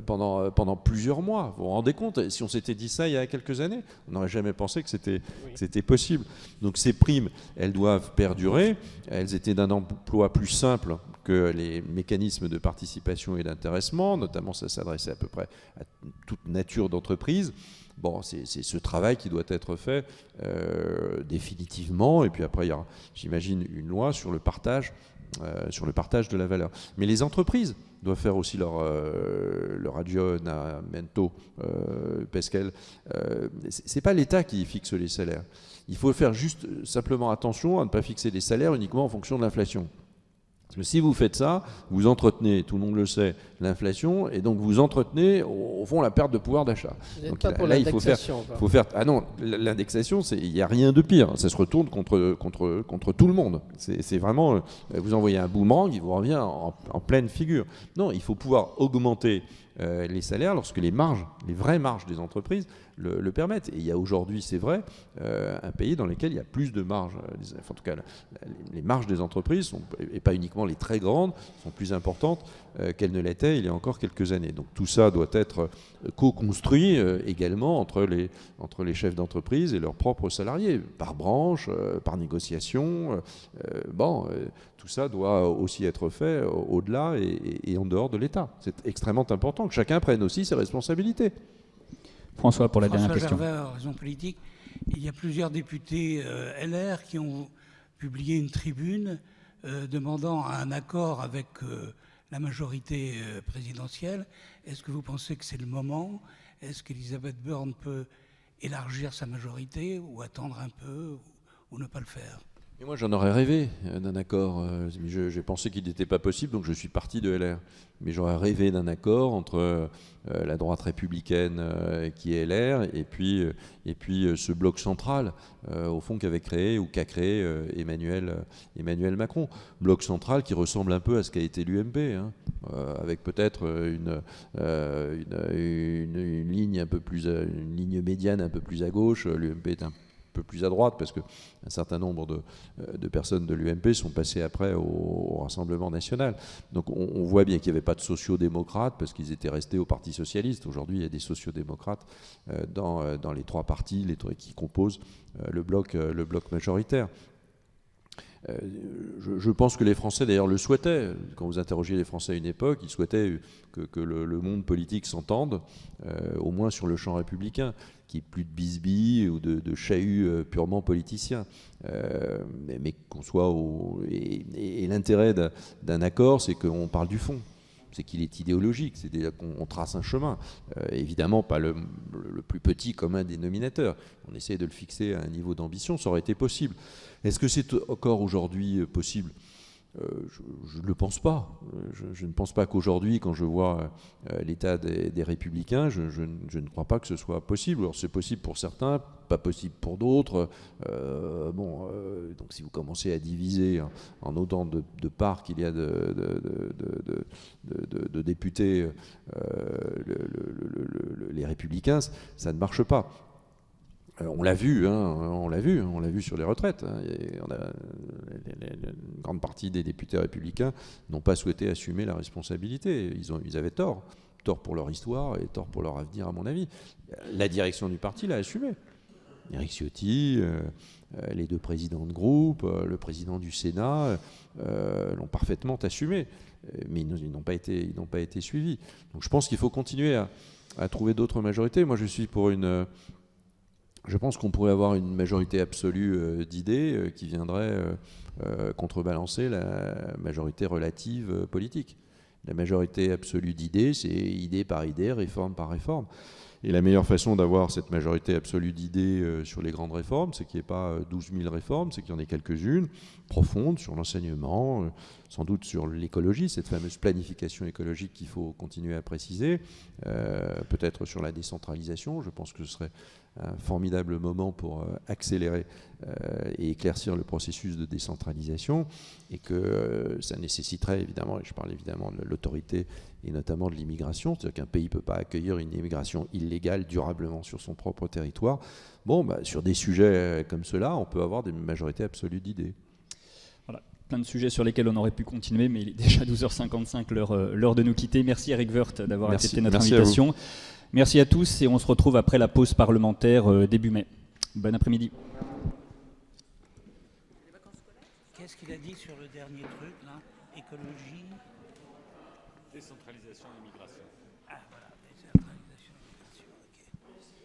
pendant plusieurs mois. Vous vous rendez compte? Si on s'était dit ça il y a quelques années, on n'aurait jamais pensé que c'était possible. Donc ces primes, elles doivent perdurer. Elles étaient d'un emploi plus simple que les mécanismes de participation et d'intéressement. Notamment, ça s'adressait à peu près à toute nature d'entreprise. Bon, c'est ce travail qui doit être fait définitivement. Et puis après, il y aura, j'imagine, une loi sur le partage de la valeur. Mais les entreprises doivent faire aussi leur aggiornamento pesquel. C'est pas l'État qui fixe les salaires. Il faut faire juste simplement attention à ne pas fixer les salaires uniquement en fonction de l'inflation. Parce que si vous faites ça, vous entretenez, tout le monde le sait, l'inflation, et donc vous entretenez, au fond, la perte de pouvoir d'achat. Vous n'êtes pas pour l'indexation. Ah non, l'indexation, il n'y a rien de pire. Ça se retourne contre tout le monde. C'est vraiment, vous envoyez un boomerang, il vous revient en pleine figure. Non, il faut pouvoir augmenter les salaires lorsque les vraies marges des entreprises le permettent. Et il y a aujourd'hui, c'est vrai, un pays dans lequel il y a plus de marges. Enfin, en tout cas, les marges des entreprises, et pas uniquement les très grandes, sont plus importantes qu'elles ne l'étaient il y a encore quelques années. Donc tout ça doit être co-construit également entre les chefs d'entreprise et leurs propres salariés, par branche, par négociation. Tout ça doit aussi être fait au-delà et en dehors de l'État. C'est extrêmement important que chacun prenne aussi ses responsabilités. François, pour la dernière question. François Gervais, Raison Politique. Il y a plusieurs députés LR qui ont publié une tribune demandant un accord avec la majorité présidentielle. Est-ce que vous pensez que c'est le moment? Est-ce qu'Elisabeth Borne peut élargir sa majorité ou attendre un peu ou ne pas le faire? Et moi, j'en aurais rêvé d'un accord. J'ai pensé qu'il n'était pas possible, donc je suis parti de LR. Mais j'aurais rêvé d'un accord entre la droite républicaine qui est LR et puis ce bloc central, au fond, qu'a créé Emmanuel Macron. Bloc central qui ressemble un peu à ce qu'a été l'UMP, hein, avec peut-être une ligne un peu plus, une ligne médiane un peu plus à gauche. L'UMP est un peu plus à droite parce qu'un certain nombre de personnes de l'UMP sont passées après au Rassemblement national. Donc on voit bien qu'il n'y avait pas de sociodémocrates parce qu'ils étaient restés au Parti socialiste. Aujourd'hui, il y a des sociodémocrates dans les trois partis qui composent le bloc majoritaire. Je pense que les Français, d'ailleurs, le souhaitaient. Quand vous interrogiez les Français à une époque, ils souhaitaient que le monde politique s'entende, au moins sur le champ républicain, qu'il n'y ait plus de bisbilles ou de chahuts purement politiciens. Mais qu'on soit et l'intérêt d'un accord, c'est qu'on parle du fond. C'est qu'il est idéologique, c'est-à-dire qu'on trace un chemin. Évidemment, pas le plus petit commun dénominateur. On essaie de le fixer à un niveau d'ambition, ça aurait été possible. Est-ce que c'est encore aujourd'hui possible ? Je ne le pense pas. Je ne pense pas qu'aujourd'hui, quand je vois l'état des Républicains, je ne crois pas que ce soit possible. Alors c'est possible pour certains, pas possible pour d'autres. Donc si vous commencez à diviser en autant de parts qu'il y a de députés les Républicains, ça ne marche pas. On l'a vu sur les retraites. Une grande partie des députés républicains n'ont pas souhaité assumer la responsabilité. Ils avaient tort pour leur histoire et tort pour leur avenir, à mon avis. La direction du parti l'a assumé. Éric Ciotti, les deux présidents de groupe, le président du Sénat l'ont parfaitement assumé, mais ils n'ont pas été suivis. Donc je pense qu'il faut continuer à trouver d'autres majorités. Moi, je suis pour une je pense qu'on pourrait avoir une majorité absolue d'idées qui viendrait contrebalancer la majorité relative politique. La majorité absolue d'idées, c'est idée par idée, réforme par réforme. Et la meilleure façon d'avoir cette majorité absolue d'idées sur les grandes réformes, c'est qu'il n'y ait pas 12 000 réformes, c'est qu'il y en ait quelques-unes, profondes, sur l'enseignement, sans doute sur l'écologie, cette fameuse planification écologique qu'il faut continuer à préciser, peut-être sur la décentralisation. Je pense que ce serait un formidable moment pour accélérer et éclaircir le processus de décentralisation, et que ça nécessiterait évidemment, et je parle évidemment de l'autorité et notamment de l'immigration, c'est-à-dire qu'un pays ne peut pas accueillir une immigration illégale durablement sur son propre territoire. Bon, sur des sujets comme cela, on peut avoir des majorités absolues d'idées. Voilà, plein de sujets sur lesquels on aurait pu continuer, mais il est déjà 12h55, l'heure de nous quitter. Merci Eric Woerth d'avoir accepté notre invitation. Merci à tous et on se retrouve après la pause parlementaire début mai. Bon après-midi. Qu'est-ce qu'il a dit sur le dernier truc, là? Écologie. Décentralisation et migration. Ah voilà, décentralisation et migration, ok.